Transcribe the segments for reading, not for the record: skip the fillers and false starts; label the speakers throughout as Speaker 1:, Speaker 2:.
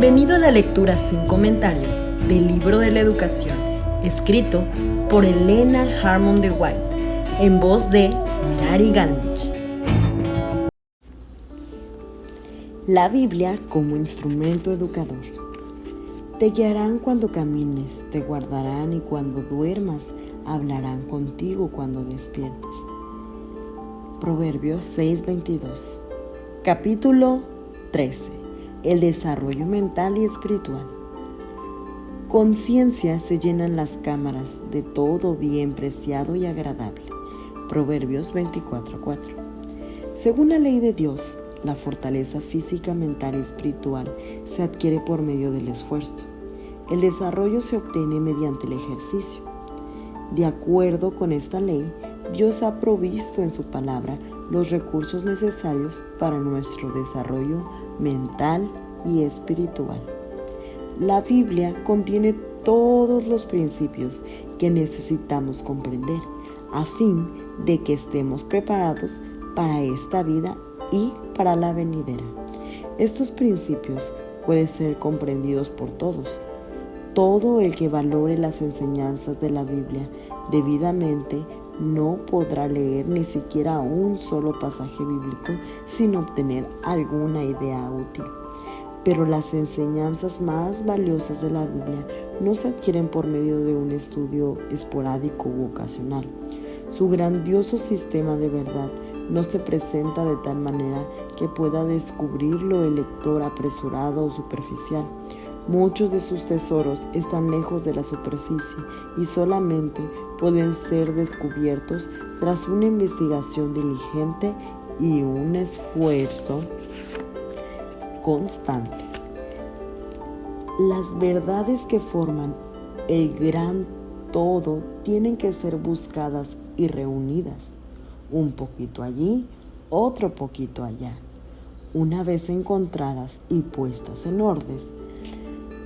Speaker 1: Bienvenido a la lectura sin comentarios del libro de la educación, escrito por Elena Harmon de White, en voz de Merari Galmich. La Biblia como instrumento educador. Te guiarán cuando camines, te guardarán y cuando duermas, hablarán contigo cuando despiertes. Proverbios 6:22. Capítulo 13. El desarrollo mental y espiritual. Con ciencia se llenan las cámaras de todo bien preciado y agradable. Proverbios 24:4. Según la ley de Dios, la fortaleza física, mental y espiritual se adquiere por medio del esfuerzo. El desarrollo se obtiene mediante el ejercicio. De acuerdo con esta ley, Dios ha provisto en su palabra los recursos necesarios para nuestro desarrollo mental y espiritual. La Biblia contiene todos los principios que necesitamos comprender a fin de que estemos preparados para esta vida y para la venidera. Estos principios pueden ser comprendidos por todos. Todo el que valore las enseñanzas de la Biblia debidamente no podrá leer ni siquiera un solo pasaje bíblico sin obtener alguna idea útil. Pero las enseñanzas más valiosas de la Biblia no se adquieren por medio de un estudio esporádico u ocasional. Su grandioso sistema de verdad no se presenta de tal manera que pueda descubrirlo el lector apresurado o superficial. Muchos de sus tesoros están lejos de la superficie y solamente pueden ser descubiertos tras una investigación diligente y un esfuerzo constante. Las verdades que forman el gran todo tienen que ser buscadas y reunidas, un poquito allí, otro poquito allá. Una vez encontradas y puestas en orden,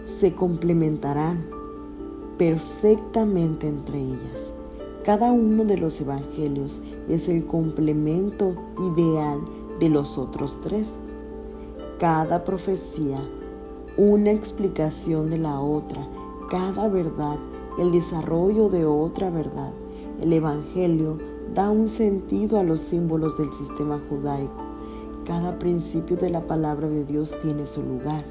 Speaker 1: se complementarán perfectamente entre ellas. Cada uno de los evangelios es el complemento ideal de los otros tres. Cada profecía, una explicación de la otra, cada verdad, el desarrollo de otra verdad. El evangelio da un sentido a los símbolos del sistema judaico. Cada principio de la palabra de Dios tiene su lugar.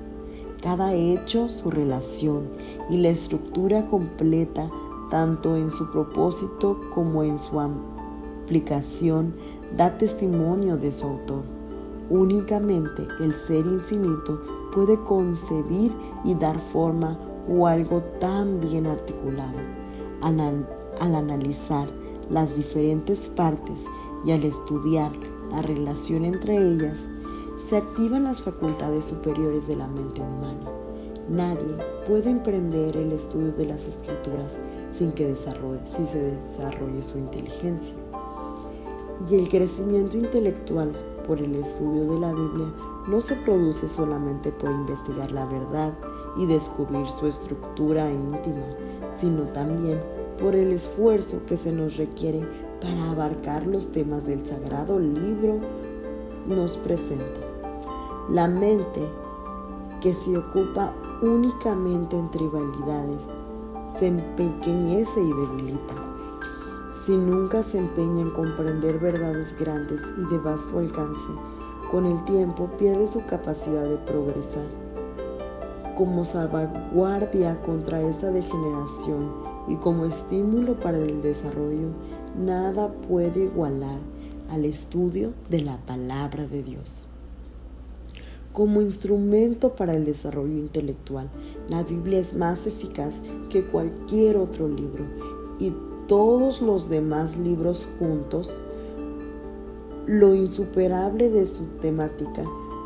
Speaker 1: Cada hecho su relación y la estructura completa, tanto en su propósito como en su aplicación, da testimonio de su autor. Únicamente el ser infinito puede concebir y dar forma a algo tan bien articulado. Al analizar las diferentes partes y al estudiar la relación entre ellas, se activan las facultades superiores de la mente humana. Nadie puede emprender el estudio de las escrituras sin se desarrolle su inteligencia. Y el crecimiento intelectual por el estudio de la Biblia no se produce solamente por investigar la verdad y descubrir su estructura íntima, sino también por el esfuerzo que se nos requiere para abarcar los temas del sagrado libro nos presenta. La mente que se ocupa únicamente en trivialidades se empequeñece y debilita. Si nunca se empeña en comprender verdades grandes y de vasto alcance, con el tiempo pierde su capacidad de progresar. Como salvaguardia contra esa degeneración y como estímulo para el desarrollo, nada puede igualar al estudio de la palabra de Dios. Como instrumento para el desarrollo intelectual, la Biblia es más eficaz que cualquier otro libro y todos los demás libros juntos. Lo insuperable de su temática,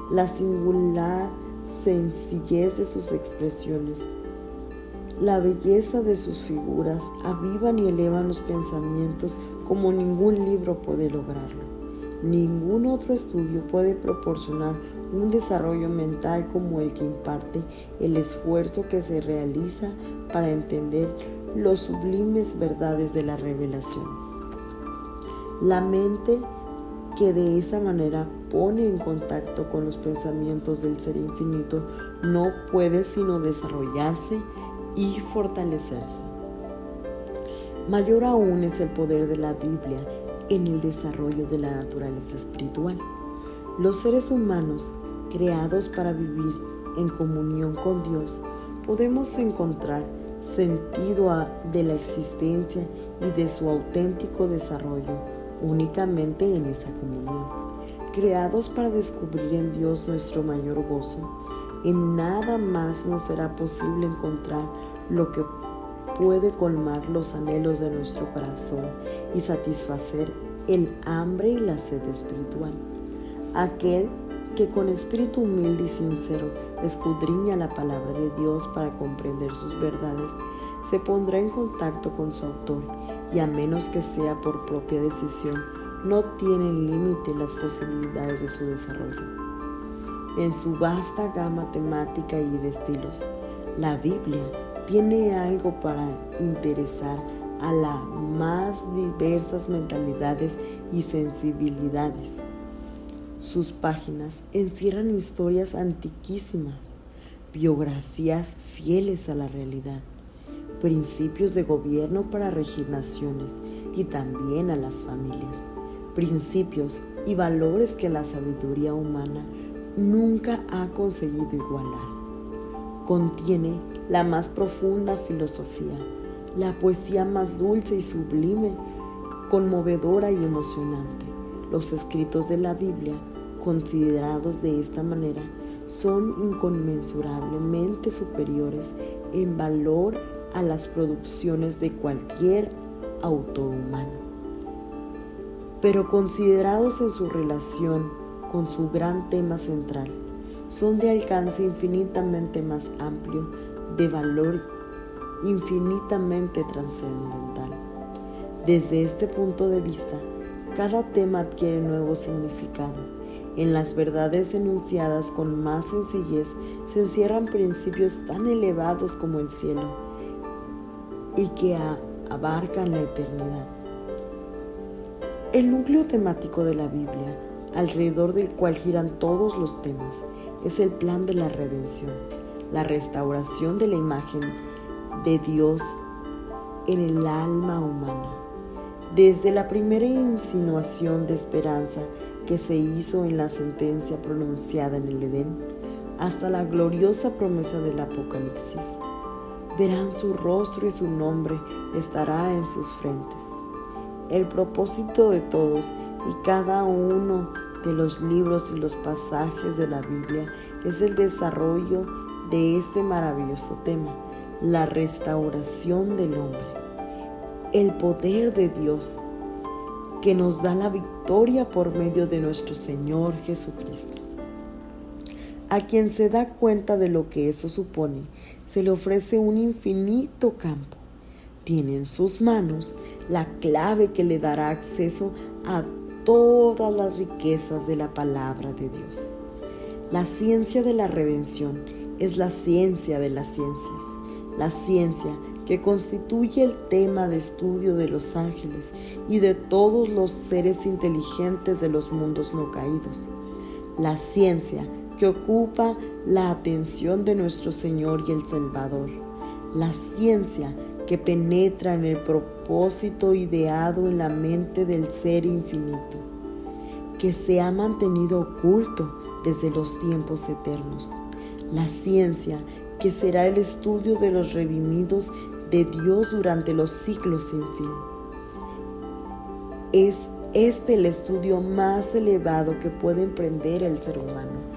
Speaker 1: la singular sencillez de sus expresiones, la belleza de sus figuras avivan y elevan los pensamientos como ningún libro puede lograrlo. Ningún otro estudio puede proporcionar un desarrollo mental como el que imparte el esfuerzo que se realiza para entender las sublimes verdades de la revelación. La mente que de esa manera pone en contacto con los pensamientos del Ser Infinito no puede sino desarrollarse y fortalecerse. Mayor aún es el poder de la Biblia en el desarrollo de la naturaleza espiritual. Los seres humanos, creados para vivir en comunión con Dios, podemos encontrar sentido de la existencia y de su auténtico desarrollo únicamente en esa comunión. Creados para descubrir en Dios nuestro mayor gozo, en nada más nos será posible encontrar lo que puede colmar los anhelos de nuestro corazón y satisfacer el hambre y la sed espiritual. Aquel que con espíritu humilde y sincero escudriña la palabra de Dios para comprender sus verdades, se pondrá en contacto con su autor y, a menos que sea por propia decisión, no tienen límite las posibilidades de su desarrollo. En su vasta gama temática y de estilos, la Biblia tiene algo para interesar a las más diversas mentalidades y sensibilidades. Sus páginas encierran historias antiquísimas, biografías fieles a la realidad, principios de gobierno para regir naciones y también a las familias, principios y valores que la sabiduría humana nunca ha conseguido igualar. Contiene la más profunda filosofía, la poesía más dulce y sublime, conmovedora y emocionante. Los escritos de la Biblia, considerados de esta manera, son inconmensurablemente superiores en valor a las producciones de cualquier autor humano. Pero considerados en su relación con su gran tema central, son de alcance infinitamente más amplio, de valor infinitamente trascendental. Desde este punto de vista, cada tema adquiere nuevo significado. En las verdades enunciadas con más sencillez se encierran principios tan elevados como el cielo y que abarcan la eternidad. El núcleo temático de la Biblia, alrededor del cual giran todos los temas, es el plan de la redención, la restauración de la imagen de Dios en el alma humana. Desde la primera insinuación de esperanza que se hizo en la sentencia pronunciada en el Edén, hasta la gloriosa promesa del Apocalipsis, verán su rostro y su nombre estará en sus frentes. El propósito de todos y cada uno de los libros y los pasajes de la Biblia es el desarrollo de este maravilloso tema, la restauración del hombre, el poder de Dios que nos da la victoria por medio de nuestro Señor Jesucristo. A quien se da cuenta de lo que eso supone, se le ofrece un infinito campo. Tiene en sus manos la clave que le dará acceso a todas las riquezas de la palabra de Dios. La ciencia de la redención es la ciencia de las ciencias, la ciencia que constituye el tema de estudio de los ángeles y de todos los seres inteligentes de los mundos no caídos, la ciencia que ocupa la atención de nuestro Señor y el Salvador, la ciencia que penetra en el propósito ideado en la mente del Ser Infinito, que se ha mantenido oculto desde los tiempos eternos, la ciencia que será el estudio de los redimidos de Dios durante los siglos sin fin. Es este el estudio más elevado que puede emprender el ser humano.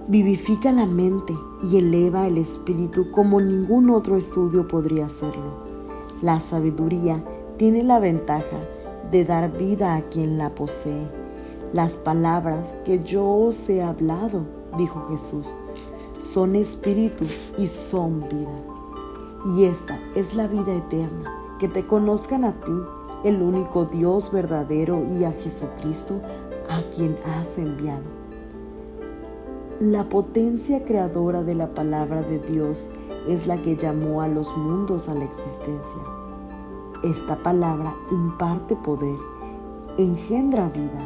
Speaker 1: Vivifica la mente y eleva el espíritu como ningún otro estudio podría hacerlo. La sabiduría tiene la ventaja de dar vida a quien la posee. Las palabras que yo os he hablado, dijo Jesús, son espíritu y son vida. Y esta es la vida eterna, que te conozcan a ti, el único Dios verdadero, y a Jesucristo, a quien has enviado. La potencia creadora de la palabra de Dios es la que llamó a los mundos a la existencia. Esta palabra imparte poder, engendra vida.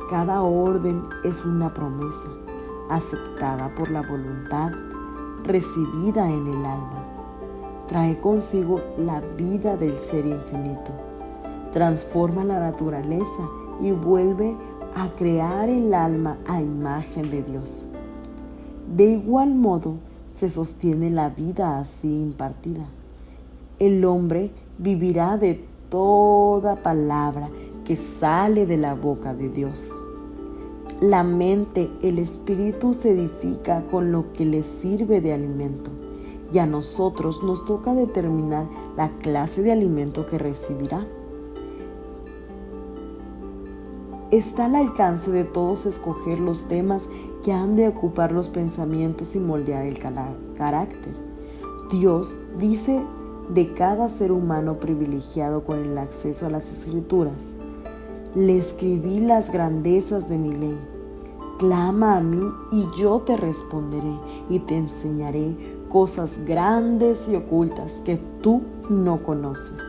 Speaker 1: Cada orden es una promesa aceptada por la voluntad, recibida en el alma. Trae consigo la vida del ser infinito. Transforma la naturaleza y vuelve a crear el alma a imagen de Dios. De igual modo se sostiene la vida así impartida. El hombre vivirá de toda palabra que sale de la boca de Dios. La mente, el espíritu se edifica con lo que le sirve de alimento, y a nosotros nos toca determinar la clase de alimento que recibirá. Está al alcance de todos escoger los temas que han de ocupar los pensamientos y moldear el carácter. Dios dice de cada ser humano privilegiado con el acceso a las Escrituras: le escribí las grandezas de mi ley. Clama a mí y yo te responderé y te enseñaré cosas grandes y ocultas que tú no conoces.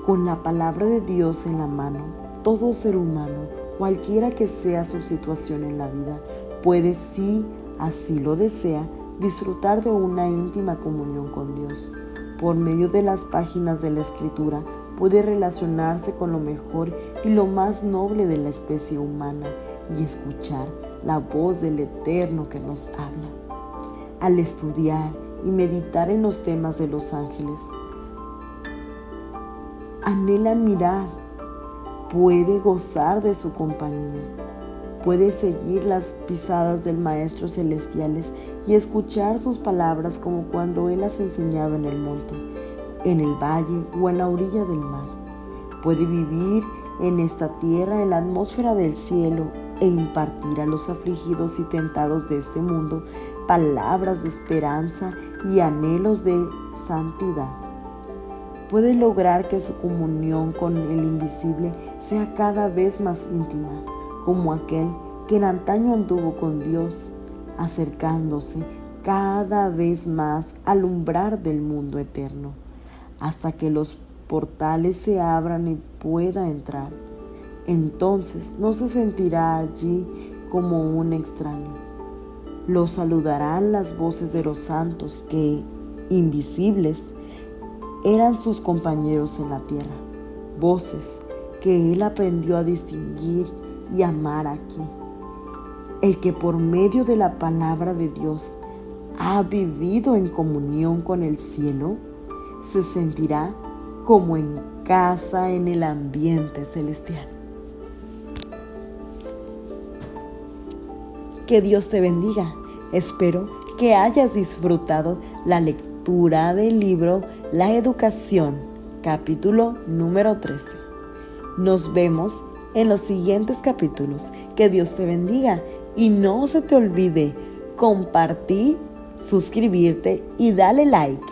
Speaker 1: Con la palabra de Dios en la mano, todo ser humano, cualquiera que sea su situación en la vida, puede, si así lo desea, disfrutar de una íntima comunión con Dios. Por medio de las páginas de la Escritura, puede relacionarse con lo mejor y lo más noble de la especie humana y escuchar la voz del Eterno que nos habla. Al estudiar y meditar en los temas de los ángeles, anhela mirar, puede gozar de su compañía, puede seguir las pisadas del Maestro Celestiales y escuchar sus palabras como cuando Él las enseñaba en el monte, en el valle o en la orilla del mar. Puede vivir en esta tierra, en la atmósfera del cielo, e impartir a los afligidos y tentados de este mundo palabras de esperanza y anhelos de santidad. Puede lograr que su comunión con el invisible sea cada vez más íntima, como aquel que en antaño anduvo con Dios, acercándose cada vez más al umbral del mundo eterno, hasta que los portales se abran y pueda entrar. Entonces no se sentirá allí como un extraño. Lo saludarán las voces de los santos que, invisibles, eran sus compañeros en la tierra, voces que él aprendió a distinguir y amar aquí. El que por medio de la palabra de Dios ha vivido en comunión con el cielo, se sentirá como en casa en el ambiente celestial. Que Dios te bendiga. Espero que hayas disfrutado la lectura del libro La Educación, capítulo número 13. Nos vemos en los siguientes capítulos. Que Dios te bendiga y no se te olvide compartir, suscribirte y dale like.